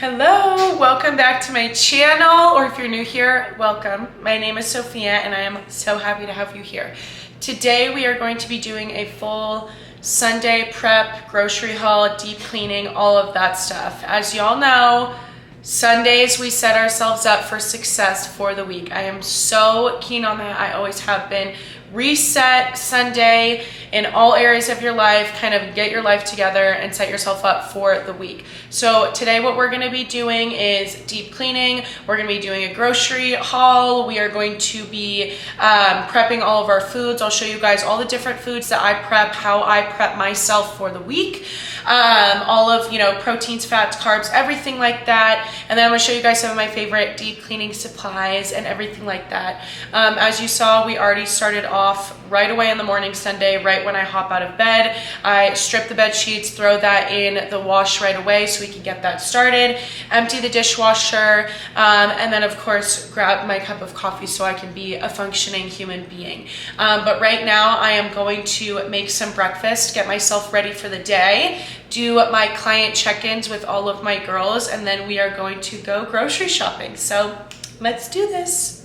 Hello, welcome back to my channel, or if you're new here, welcome. My name is Sophia and I am so happy to have you here. Today we are going to be doing a full Sunday prep, grocery haul, deep cleaning, all of that stuff. As y'all know, Sundays we set ourselves up for success for the week. I am so keen on that. I always have been. Reset Sunday in all areas of your life, kind of get your life together and set yourself up for the week. So today what we're gonna be doing is deep cleaning. We're gonna be doing a grocery haul. We are going to be prepping all of our foods. I'll show you guys all the different foods that I prep, how I prep myself for the week. All of, proteins, fats, carbs, everything like that. And then I'm gonna show you guys some of my favorite deep cleaning supplies and everything like that. As you saw, we already started off right away in the morning Sunday, right when I hop out of bed. I strip the bed sheets, throw that in the wash right away so we can get that started, empty the dishwasher, and then of course grab my cup of coffee so I can be a functioning human being. But right now I am going to make some breakfast, get myself ready for the day, do my client check-ins with all of my girls, and then we are going to go grocery shopping. So let's do this.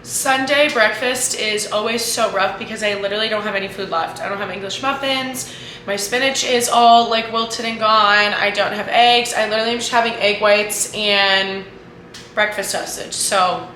Sunday breakfast is always so rough because I literally don't have any food left. I don't have English muffins. My spinach is all like wilted and gone. I don't have eggs. I literally am just having egg whites and breakfast sausage. So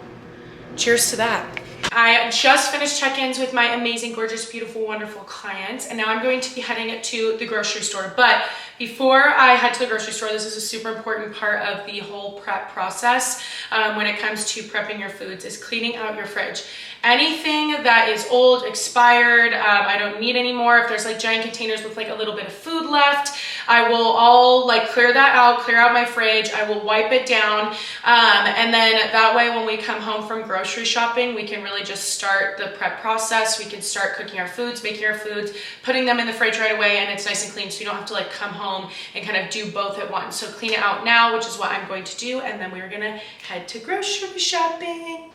cheers to that. I just finished check-ins with my amazing, gorgeous, beautiful, wonderful clients, and now I'm going to be heading to the grocery store. But before I head to the grocery store, this is a super important part of the whole prep process when it comes to prepping your foods, is cleaning out your fridge. Anything that is old, expired, I don't need anymore. If there's like giant containers with like a little bit of food left, I will all like clear that out, clear out my fridge. I will wipe it down. And then that way when we come home from grocery shopping, we can really just start the prep process. We can start cooking our foods, making our foods, putting them in the fridge right away, and it's nice and clean so you don't have to like come home and kind of do both at once. So clean it out now, which is what I'm going to do, and then we're gonna head to grocery shopping.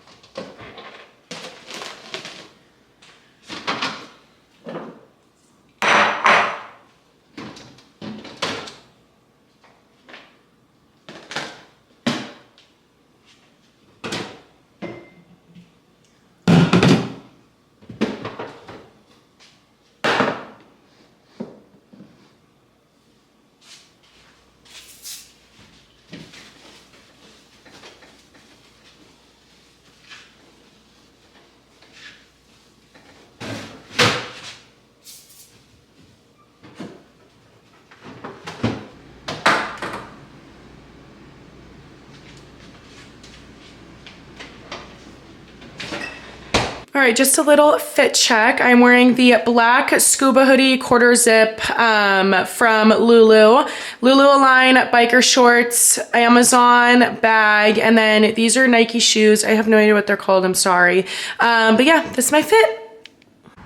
All right, just a little fit check. I'm wearing the black scuba hoodie quarter zip from Lulu. Lulu Align biker shorts, Amazon bag, and then these are Nike shoes. I have no idea what they're called, I'm sorry. But yeah, this is my fit.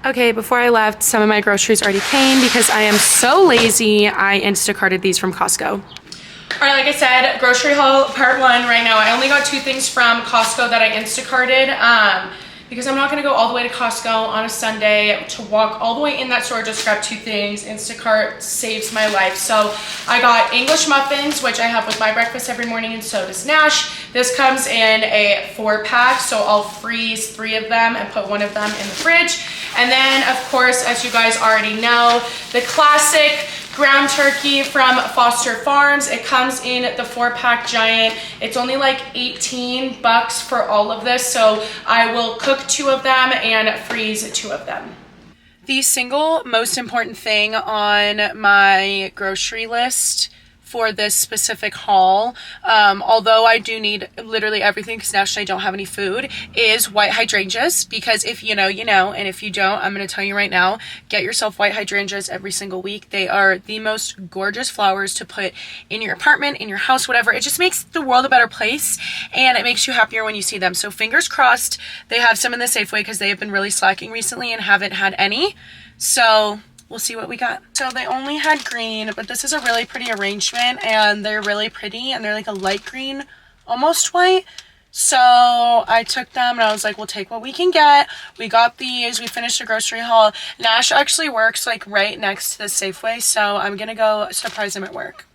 Okay, before I left, some of my groceries already came because I am so lazy. I Instacarted these from Costco. All right, like I said, grocery haul part one right now. I only got 2 things from Costco that I Instacarted. Because I'm not gonna go all the way to Costco on a Sunday to walk all the way in that store, just grab 2 things. Instacart saves my life. So I got English muffins, which I have with my breakfast every morning, and so does Nash. This comes in a 4-pack, so I'll freeze 3 of them and put 1 of them in the fridge. And then, of course, as you guys already know, the classic ground turkey from Foster Farms. It comes in the 4-pack giant. It's only like $18 for all of this, so I will cook 2 of them and freeze 2 of them. The single most important thing on my grocery list for this specific haul, although I do need literally everything because Nash and I don't have any food, is white hydrangeas. Because if you know, you know, and if you don't, I'm going to tell you right now, get yourself white hydrangeas every single week. They are the most gorgeous flowers to put in your apartment, in your house, whatever. It just makes the world a better place, and it makes you happier when you see them. So fingers crossed they have some in the Safeway because they have been really slacking recently and haven't had any. So we'll see what we got. So they only had green, but this is a really pretty arrangement, and they're really pretty, and they're like a light green, almost white. So I took them and I was like, we'll take what we can get. We got these, we finished the grocery haul. Nash actually works like right next to the Safeway, so I'm gonna go surprise him at work.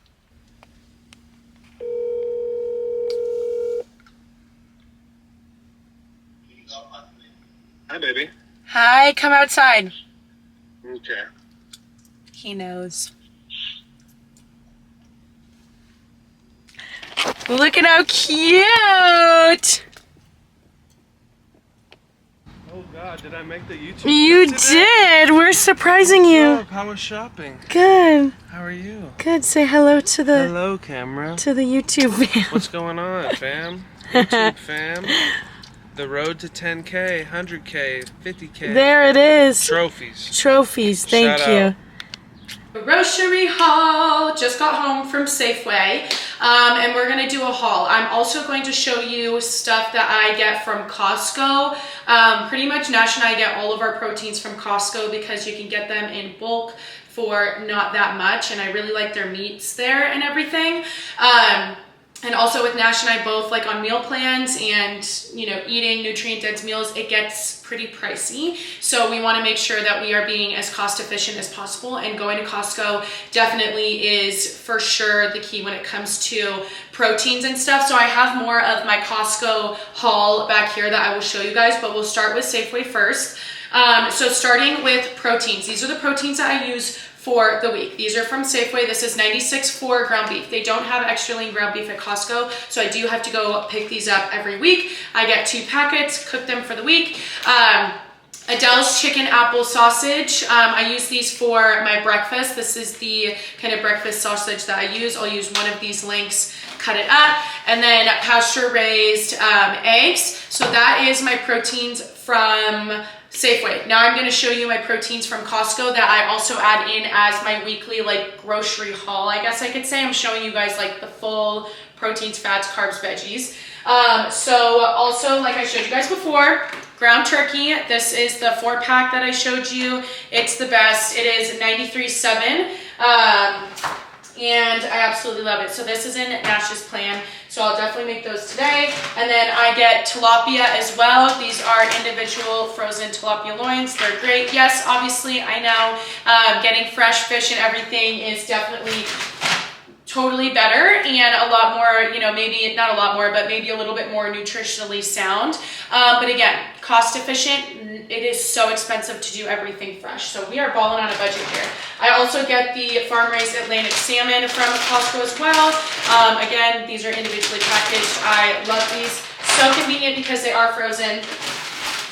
Hi, baby. Hi, come outside. Okay. He knows. Look at how cute! Oh God, did I make the YouTube You clip today? did! We're surprising you. What's up? How was shopping? Good. How are you? Good. Say hello to the Hello, camera. YouTube fam. What's going on, fam? YouTube fam. The road to 10K, 100K, 50K. There it is. Trophies. Trophies. Thank Shout you. out. Grocery haul. Just got home from Safeway, and we're gonna do a haul. I'm also going to show you stuff that I get from Costco. Pretty much Nash and I get all of our proteins from Costco because you can get them in bulk for not that much, and I really like their meats there and everything. And also with Nash and I both like on meal plans and, you know, eating nutrient dense meals, it gets pretty pricey. So we want to make sure that we are being as cost efficient as possible, and going to Costco definitely is for sure the key when it comes to proteins and stuff. So I have more of my Costco haul back here that I will show you guys, but we'll start with Safeway first. So starting with proteins, these are the proteins that I use for the week. These are from Safeway. This is 96.4 ground beef. They don't have extra lean ground beef at Costco, so I do have to go pick these up every week. I get 2 packets, cook them for the week. Adele's chicken apple sausage. I use these for my breakfast. This is the kind of breakfast sausage that I use. I'll use one of these links, cut it up, and then pasture raised eggs. So that is my proteins from Safeway. Now I'm going to show you my proteins from Costco that I also add in as my weekly like grocery haul, I guess I could say. I'm showing you guys like the full proteins, fats, carbs, veggies. So also, like I showed you guys before, ground turkey. This is the 4-pack that I showed you. It's the best. It is 93.7. And I absolutely love it. So this is in Nash's plan, so I'll definitely make those today. And then I get tilapia as well. These are individual frozen tilapia loins. They're great. Yes, obviously, I know getting fresh fish and everything is definitely totally better and a lot more, you know, maybe not a lot more, but maybe a little bit more nutritionally sound. But again, cost efficient. It is so expensive to do everything fresh. So we are balling on a budget here. I also get the farm-raised Atlantic salmon from Costco as well. Again, these are individually packaged. I love these. So convenient because they are frozen.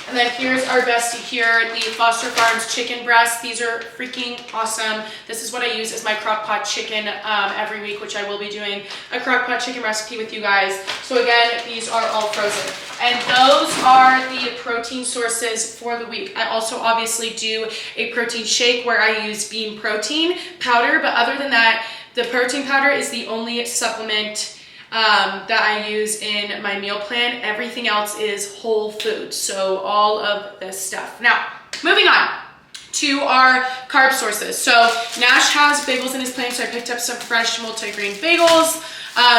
And then here's our bestie here, the Foster Farms chicken breast. These are freaking awesome. This is what I use as my crock pot chicken every week, which I will be doing a crock pot chicken recipe with you guys. So again, these are all frozen. And those are the protein sources for the week. I also obviously do a protein shake where I use bean protein powder, but other than that, the protein powder is the only supplement that I use in my meal plan. Everything else is whole food. So all of this stuff. Now, moving on to our carb sources. So Nash has bagels in his plan, so I picked up some fresh multigrain bagels.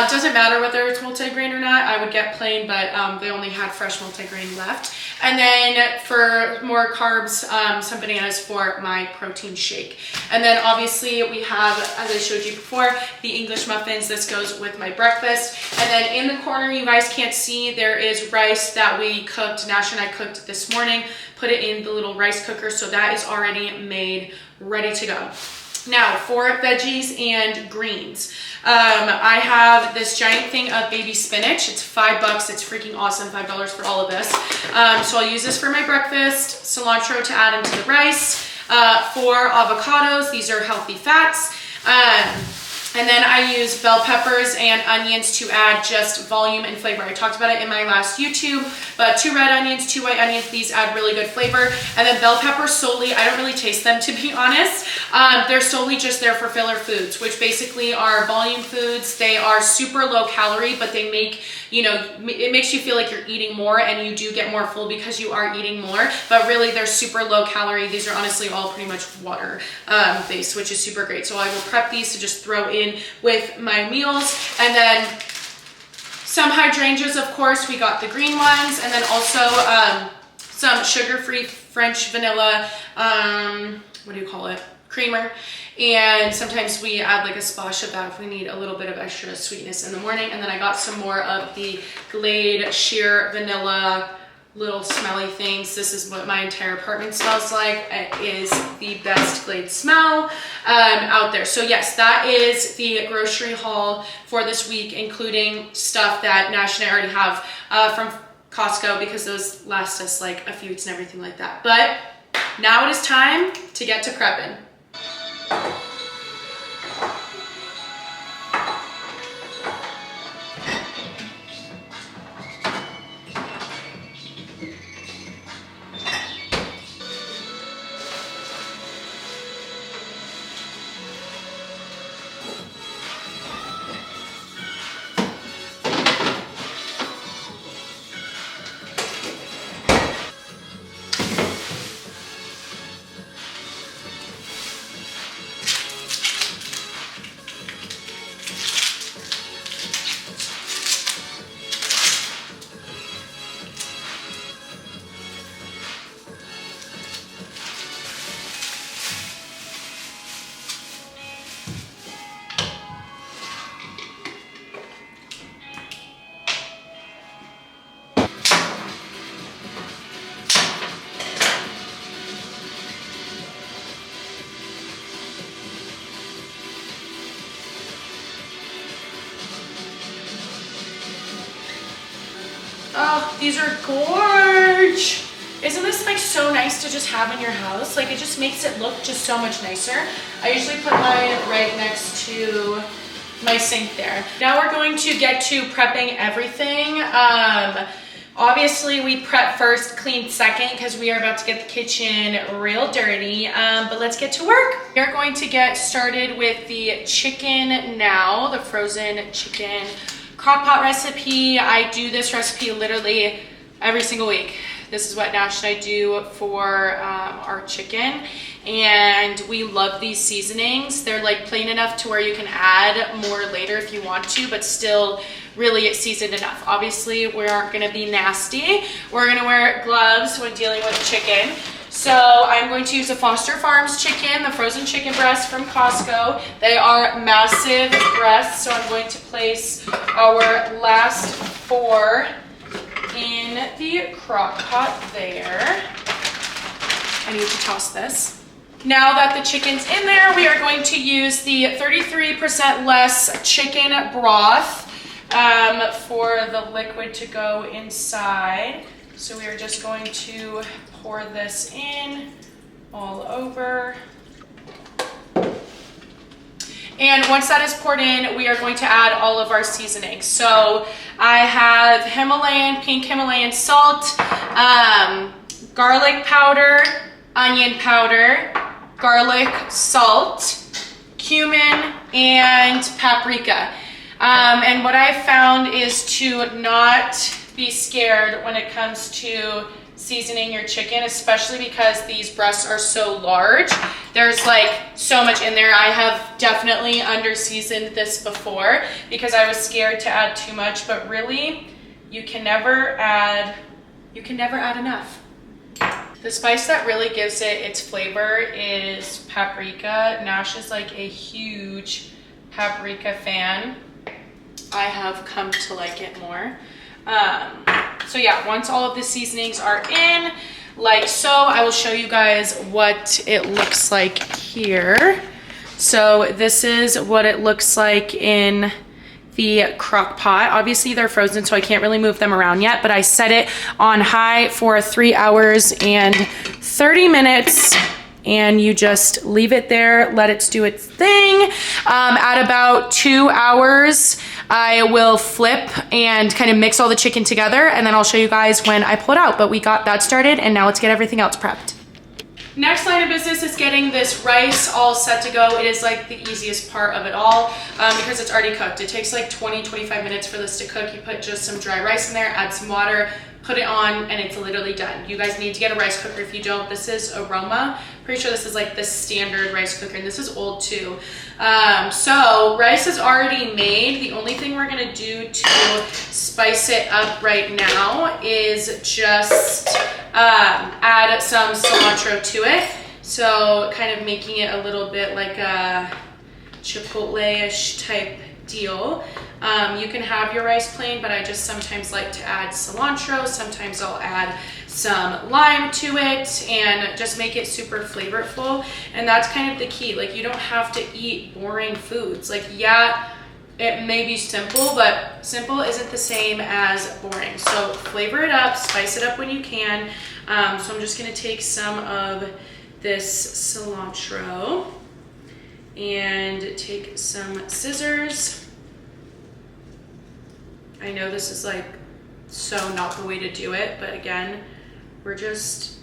Doesn't matter whether it's multigrain or not. I would get plain, but they only had fresh multigrain left. And then for more carbs, some bananas for my protein shake. And then obviously we have, as I showed you before, the English muffins. This goes with my breakfast. And then in the corner, you guys can't see, there is rice that we cooked. Nash and I cooked this morning, put it in the little rice cooker. So that is already made, ready to go. Now for veggies and greens, I have this giant thing of baby spinach. It's $5. It's freaking awesome. $5 for all of this. So I'll use this for my breakfast. Cilantro to add into the rice. 4 avocados. These are healthy fats. And then I use bell peppers and onions to add just volume and flavor. I talked about it in my last YouTube, but 2 red onions, 2 white onions, these add really good flavor. And then bell peppers solely, I don't really taste them to be honest. They're solely just there for filler foods, which basically are volume foods. They are super low calorie, but they make, you know, it makes you feel like you're eating more, and you do get more full because you are eating more, but really they're super low calorie. These are honestly all pretty much water based, which is super great. So I will prep these to just throw in with my meals. And then some hydrangeas, of course, we got the green ones, and then also some sugar-free French vanilla, what do you call it? Creamer. And sometimes we add like a splash of that if we need a little bit of extra sweetness in the morning. And then I got some more of the Glade sheer vanilla little smelly things. This is what my entire apartment smells like. It is the best Glade smell out there. So yes, that is the grocery haul for this week, including stuff that Nash and I already have from Costco, because those last us like a few weeks and everything like that. But now it is time to get to prepping. Oh, these are gorge. Isn't this like so nice to just have in your house? Like it just makes it look just so much nicer. I usually put mine right next to my sink there. Now we're going to get to prepping everything. Obviously we prep first, clean second, because we are about to get the kitchen real dirty, but let's get to work. We are going to get started with the chicken now, the frozen chicken crock-pot recipe. I do this recipe literally every single week. This is what Nash and I do for our chicken, and we love these seasonings. They're like plain enough to where you can add more later if you want to, but still really seasoned enough. Obviously, we aren't gonna be nasty. We're gonna wear gloves when dealing with chicken. So I'm going to use a Foster Farms chicken, the frozen chicken breast from Costco. They are massive breasts, so I'm going to place our last 4 in the crock pot there. I need to toss this. Now that the chicken's in there, we are going to use the 33% less chicken broth for the liquid to go inside. So we are just going to pour this in all over. And once that is poured in, we are going to add all of our seasonings. So I have pink Himalayan salt, garlic powder, onion powder, garlic salt, cumin, and paprika. And what I found is to not be scared when it comes to seasoning your chicken, especially because these breasts are so large. There's like so much in there. I have definitely under seasoned this before because I was scared to add too much, but really you can never add enough. The spice that really gives it its flavor is paprika. Nash is like a huge paprika fan. I have come to like it more. So yeah, once all of the seasonings are in, like so, I will show you guys what it looks like here. So this is what it looks like in the crock pot. Obviously they're frozen, so I can't really move them around yet, but I set it on high for 3 hours and 30 minutes. And you just leave it there, let it do its thing. At about 2 hours, I will flip and kind of mix all the chicken together, and then I'll show you guys when I pull it out. But we got that started, and now let's get everything else prepped. Next line of business is getting this rice all set to go. It is like the easiest part of it all because it's already cooked. It takes like 20-25 minutes for this to cook. You put just some dry rice in there, add some water, put it on, and it's literally done. You guys need to get a rice cooker if you don't. This is Aroma. Pretty sure this is like the standard rice cooker, and this is old too. So rice is already made. The only thing we're gonna do to spice it up right now is just add some cilantro to it. So kind of making it a little bit like a Chipotle-ish type deal. You can have your rice plain, but I just sometimes like to add cilantro. Sometimes I'll add some lime to it and just make it super flavorful. And that's kind of the key. Like, you don't have to eat boring foods. Like, yeah, it may be simple, but simple isn't the same as boring. So flavor it up, spice it up when you can. So I'm just gonna take some of this cilantro and take some scissors. I know this is like so not the way to do it, but again, we're just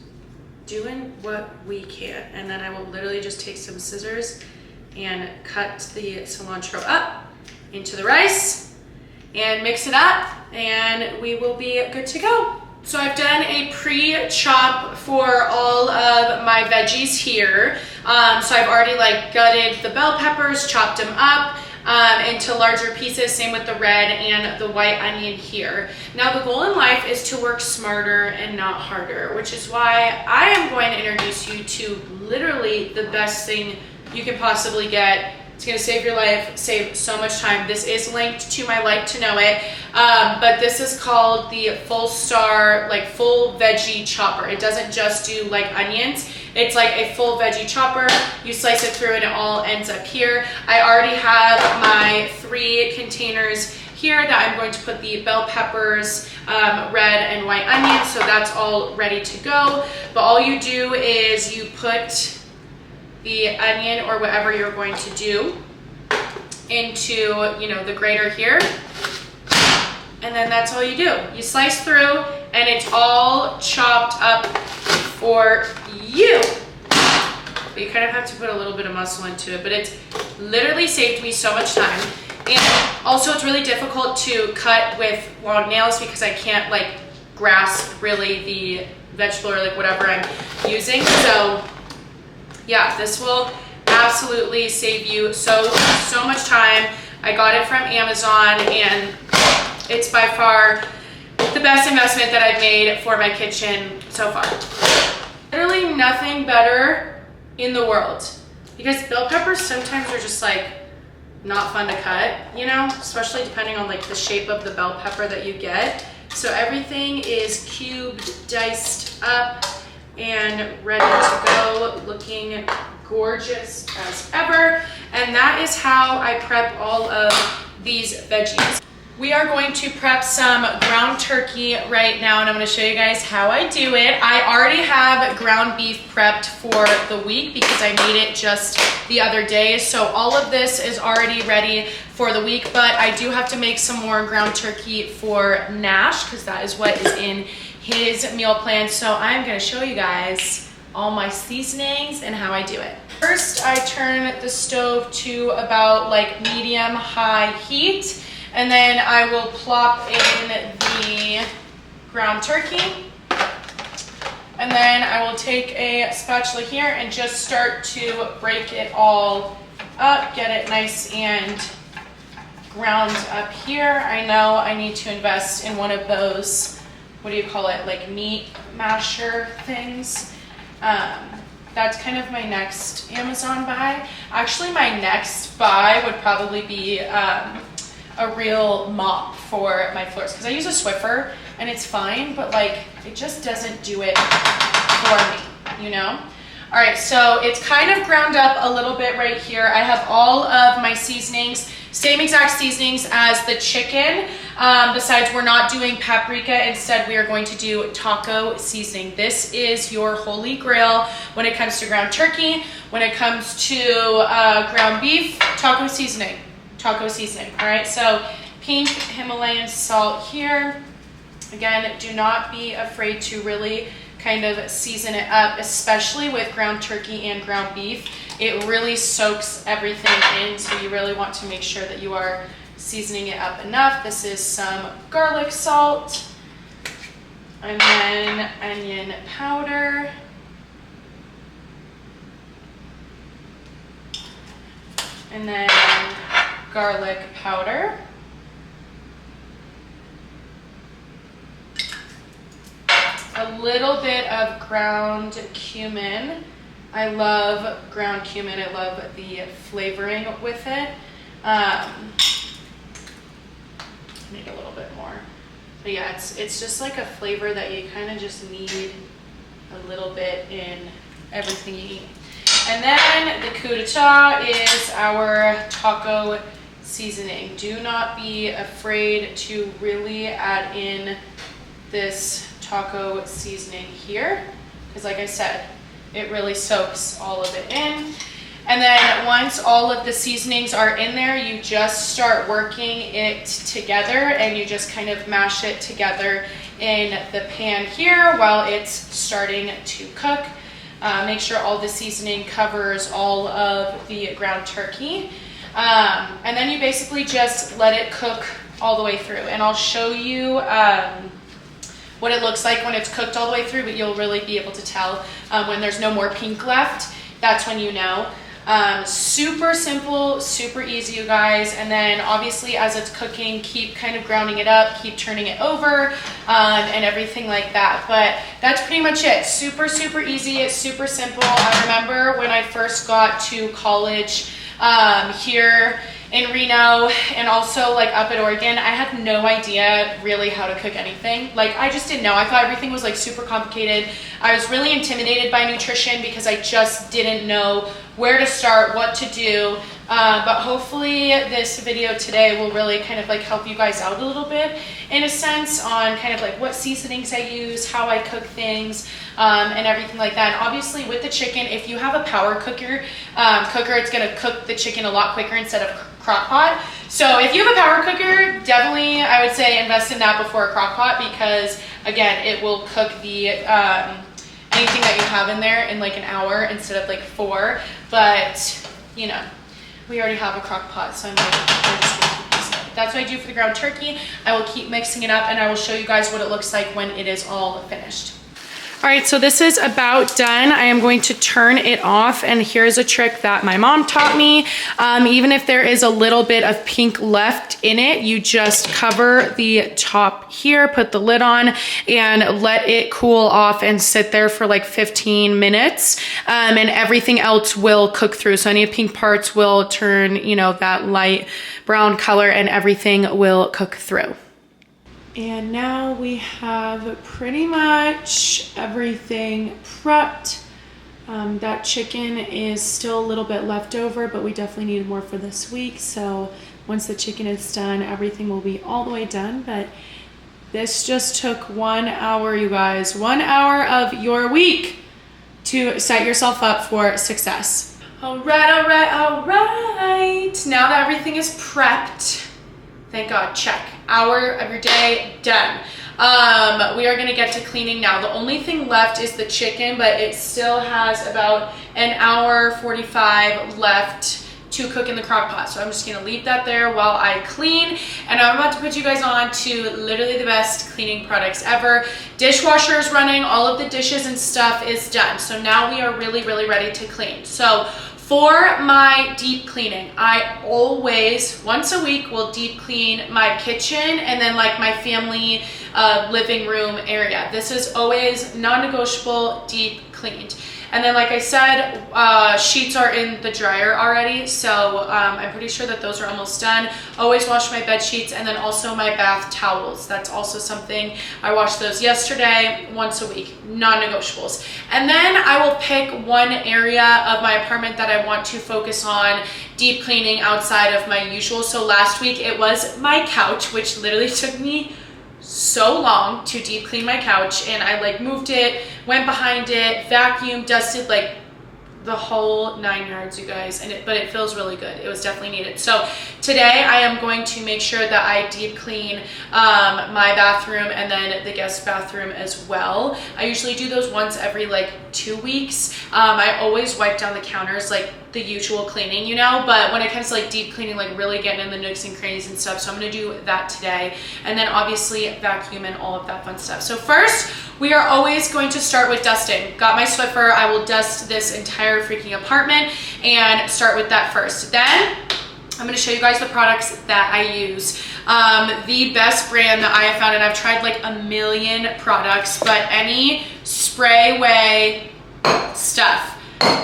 doing what we can. And then I will literally just take some scissors and cut the cilantro up into the rice and mix it up, and we will be good to go. So I've done a pre-chop for all of my veggies here. So I've already like gutted the bell peppers, chopped them up into larger pieces, same with the red and the white onion here. Now the goal in life is to work smarter and not harder, which is why I am going to introduce you to literally the best thing you can possibly get. It's gonna save your life, save so much time. This is linked to my Like to Know It, but this is called the Full Star, like full veggie chopper. It doesn't just do like onions. It's like a full veggie chopper. You slice it through and it all ends up here. I already have my 3 containers here that I'm going to put the bell peppers, red and white onions, so that's all ready to go. But all you do is you put the onion or whatever you're going to do into, you know, the grater here. And then that's all you do. You slice through and it's all chopped up for you. But you kind of have to put a little bit of muscle into it, but it's literally saved me so much time. And also it's really difficult to cut with long nails because I can't like grasp really the vegetable or like whatever I'm using. So yeah, this will absolutely save you so much time. I got it from Amazon and it's by far the best investment that I've made for my kitchen so far. Literally nothing better in the world, because bell peppers sometimes are just like not fun to cut, you know, especially depending on like the shape of the bell pepper that you get. So everything is cubed, diced up, and ready to go, looking gorgeous as ever. And that is how I prep all of these veggies. We are going to prep some ground turkey right now, and I'm going to show you guys how I do it. I already have ground beef prepped for the week because I made it just the other day. So all of this is already ready for the week, but I do have to make some more ground turkey for Nash because that is what is in his meal plan. So I'm gonna show you guys all my seasonings and how I do it. First, I turn the stove to about like medium high heat, and then I will plop in the ground turkey. And then I will take a spatula here and just start to break it all up, get it nice and ground up here. I know I need to invest in one of those, what do you call it, like meat masher things. That's kind of my next Amazon buy. Actually, my next buy would probably be a real mop for my floors, because I use a Swiffer and it's fine, but like it just doesn't do it for me, you know? All right, so it's kind of ground up a little bit right here. I have all of my seasonings, same exact seasonings as the chicken. Besides, we're not doing paprika. Instead, we are going to do taco seasoning. This is your holy grail when it comes to ground turkey. When it comes to ground beef, taco seasoning. Taco seasoning. All right, so pink Himalayan salt here. Again, do not be afraid to really kind of season it up, especially with ground turkey and ground beef. It really soaks everything in, so you really want to make sure that you are seasoning it up enough. This is some garlic salt, and then onion powder, and then garlic powder, a little bit of ground cumin. I love ground cumin. I love the flavoring with it. season it a little bit more. But yeah, it's just like a flavor that you kind of just need a little bit in everything you eat. And then the coup d'etat is our taco seasoning. Do not be afraid to really add in this taco seasoning here, because like I said, it really soaks all of it in. And then once all of the seasonings are in there, you just start working it together, and you just kind of mash it together in the pan here while it's starting to cook. Make sure all the seasoning covers all of the ground turkey. And then you basically just let it cook all the way through. And I'll show you what it looks like when it's cooked all the way through, but you'll really be able to tell when there's no more pink left. That's when you know. Super simple, super easy, you guys. And then obviously as it's cooking, keep kind of grounding it up, keep turning it over, and everything like that. But that's pretty much it. Super, super easy. It's super simple. I remember when I first got to college here in Reno and also like up at Oregon, I had no idea really how to cook anything. Like I just didn't know. I thought everything was like super complicated. I was really intimidated by nutrition because I just didn't know where to start, what to do. But hopefully this video today will really kind of like help you guys out a little bit in a sense on kind of like what seasonings I use, how I cook things, and everything like that. And obviously with the chicken, if you have a power cooker, it's gonna cook the chicken a lot quicker instead of crock pot. So if you have a power cooker, definitely I would say invest in that before a crock pot, because again, it will cook the anything that you have in there in like an hour instead of like 4. But you know, we already have a crock pot, so I'm just gonna keep using it. That's what I do for the ground turkey. I will keep mixing it up, and I will show you guys what it looks like when it is all finished. All right, so this is about done. I am going to turn it off, and here's a trick that my mom taught me. Even if there is a little bit of pink left in it, you just cover the top here, put the lid on, and let it cool off and sit there for like 15 minutes, and everything else will cook through. So any pink parts will turn, you know, that light brown color, and everything will cook through. And now we have pretty much everything prepped. That chicken is still a little bit left over, but we definitely needed more for this week. So once the chicken is done, everything will be all the way done. But this just took 1 hour, you guys. 1 hour of your week to set yourself up for success. All right, all right, all right. Now that everything is prepped, thank God, check. Hour of your day, done. We are gonna get to cleaning now. The only thing left is the chicken, but it still has about an hour 45 left to cook in the crock pot. So I'm just gonna leave that there while I clean. And I'm about to put you guys on to literally the best cleaning products ever. Dishwasher is running, all of the dishes and stuff is done. So now we are really, really ready to clean. So for my deep cleaning, I always, once a week, will deep clean my kitchen and then like my family living room area. This is always non-negotiable, deep cleaned. And then, like I said, sheets are in the dryer already, so I'm pretty sure that those are almost done. Always wash my bed sheets, and then also my bath towels. That's also something. I washed those yesterday, once a week, non-negotiables. And then I will pick one area of my apartment that I want to focus on deep cleaning outside of my usual. So last week it was my couch, which literally took me so long to deep clean my couch, and I like moved it, went behind it, vacuumed, dusted, like the whole 9 yards, you guys. But it feels really good. It was definitely needed. So today I am going to make sure that I deep clean my bathroom and then the guest bathroom as well. I usually do those once every like 2 weeks. I always wipe down the counters, like the usual cleaning, you know, but when it comes to like deep cleaning, like really getting in the nooks and crannies and stuff, so I'm gonna do that today, and then obviously vacuum and all of that fun stuff. So first, we are always going to start with dusting. Got my Swiffer. I will dust this entire freaking apartment and start with that first. Then I'm going to show you guys the products that I use. The best brand that I have found, and I've tried like a million products, but any spray way stuff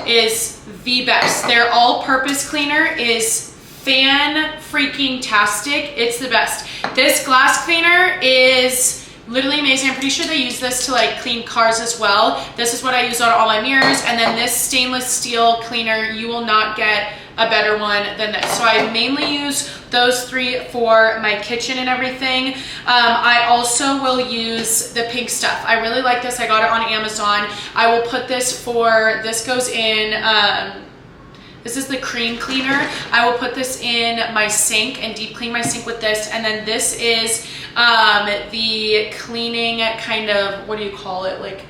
is the best. Their all-purpose cleaner is fan freaking tastic. It's the best. This glass cleaner is literally amazing. I'm pretty sure they use this to like clean cars as well. This is what I use on all my mirrors. And then this stainless steel cleaner, you will not get a better one than this. So I mainly use those three for my kitchen and everything. I also will use the pink stuff. I really like this. I got it on Amazon. I will put this this goes in, this is the cream cleaner. I will put this in my sink and deep clean my sink with this. And then this is the cleaning kind of, what do you call it? Like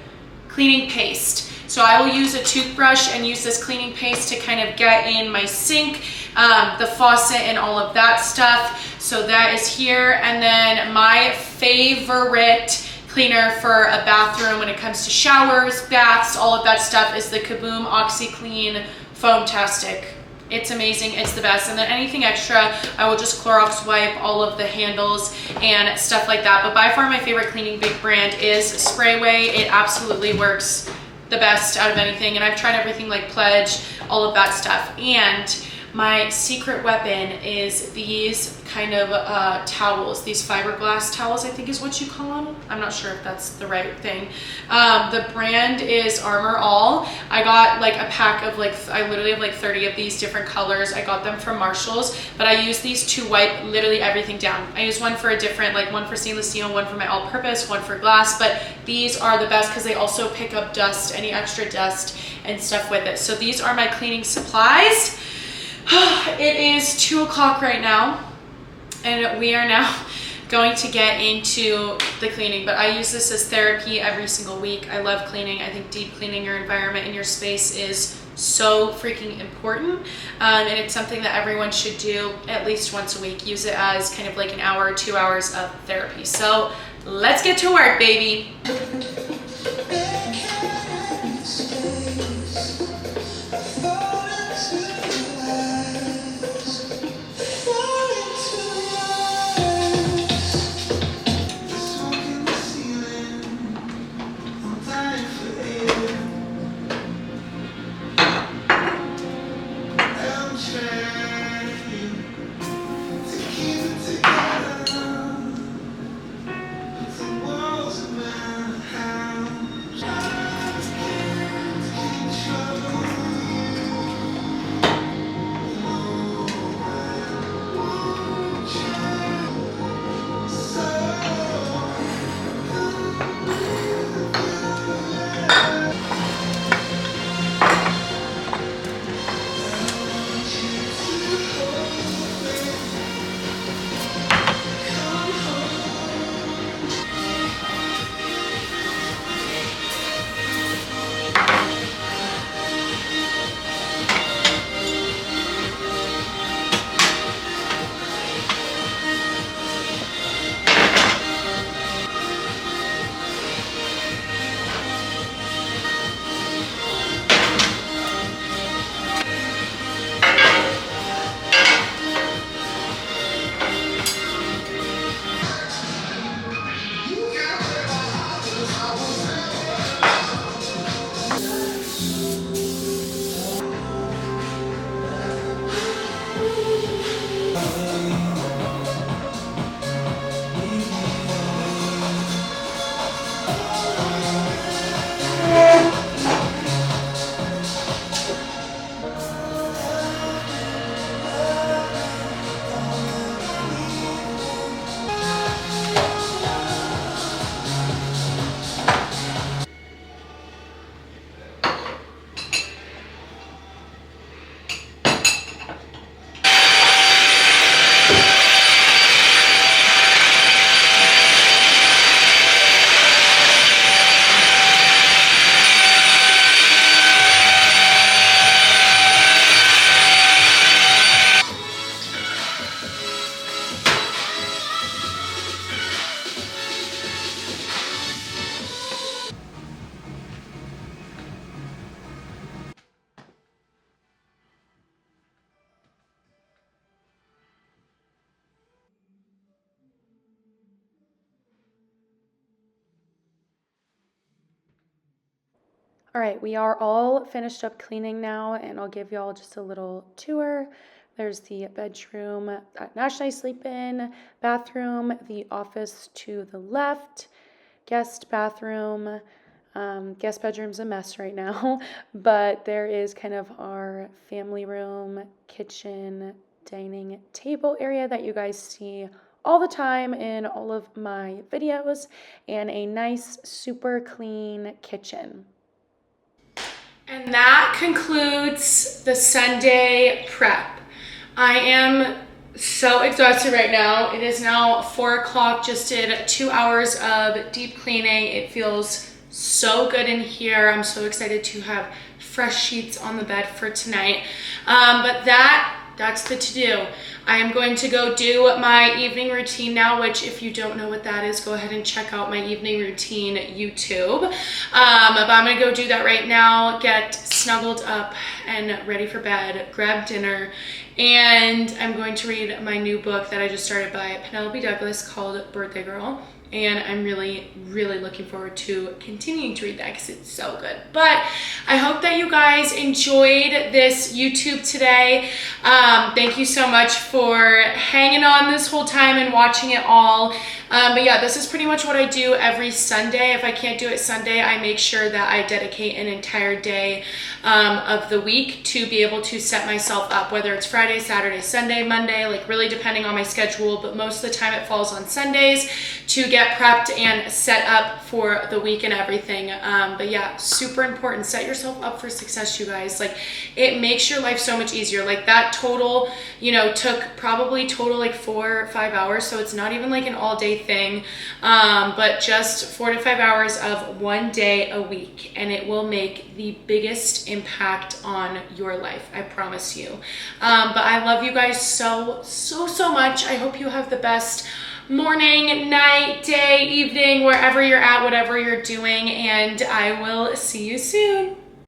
cleaning paste. So I will use a toothbrush and use this cleaning paste to kind of get in my sink, the faucet and all of that stuff. So that is here. And then my favorite cleaner for a bathroom when it comes to showers, baths, all of that stuff is the Kaboom OxyClean Foamtastic. It's amazing, it's the best. And then anything extra, I will just Clorox wipe all of the handles and stuff like that. But by far my favorite cleaning big brand is Sprayway. It absolutely works the best out of anything. And I've tried everything like Pledge, all of that stuff. And my secret weapon is these kind of towels, these fiberglass towels, I think is what you call them. I'm not sure if that's the right thing. The brand is Armor All. I got like a pack of like, I literally have like 30 of these different colors. I got them from Marshall's, but I use these to wipe literally everything down. I use one for a different, like one for stainless steel, one for my all-purpose, one for glass, but these are the best because they also pick up dust, any extra dust and stuff with it. So these are my cleaning supplies. It is 2 o'clock right now, and we are now going to get into the cleaning, but I use this as therapy every single week. I love cleaning. I think deep cleaning your environment and your space is so freaking important, and it's something that everyone should do at least once a week. Use it as kind of like an hour or 2 hours of therapy. So let's get to work, baby. All right, we are all finished up cleaning now, and I'll give y'all just a little tour There's the bedroom that Nash and I sleep in, bathroom, the office to the left, guest bathroom. Guest bedroom's a mess right now, but there is kind of our family room, kitchen, dining table area that you guys see all the time in all of my videos, and a nice, super clean kitchen. And that concludes the Sunday prep. I am so exhausted right now. It is now 4 o'clock, just did 2 hours of deep cleaning. It feels so good in here. I'm so excited to have fresh sheets on the bed for tonight. But that's the to-do. I am going to go do my evening routine now, which if you don't know what that is, go ahead and check out my evening routine YouTube. But I'm gonna go do that right now, get snuggled up and ready for bed, grab dinner, and I'm going to read my new book that I just started by Penelope Douglas called Birthday Girl. And I'm really, really looking forward to continuing to read that because it's so good. But I hope that you guys enjoyed this YouTube today. Thank you so much for hanging on this whole time and watching it all. But yeah, this is pretty much what I do every Sunday. If I can't do it Sunday, I make sure that I dedicate an entire day of the week to be able to set myself up, whether it's Friday, Saturday, Sunday, Monday, like really depending on my schedule, but most of the time it falls on Sundays to get prepped and set up for the week and everything. But yeah, super important. Set yourself up for success, you guys. Like, it makes your life so much easier. Like, that total, took probably total like 4 or 5 hours. So it's not even like an all day thing, but just 4 to 5 hours of one day a week. And it will make the biggest impact on your life. I promise you. But I love you guys so much. I hope you have the best morning, night, day, evening, wherever you're at, whatever you're doing, and I will see you soon.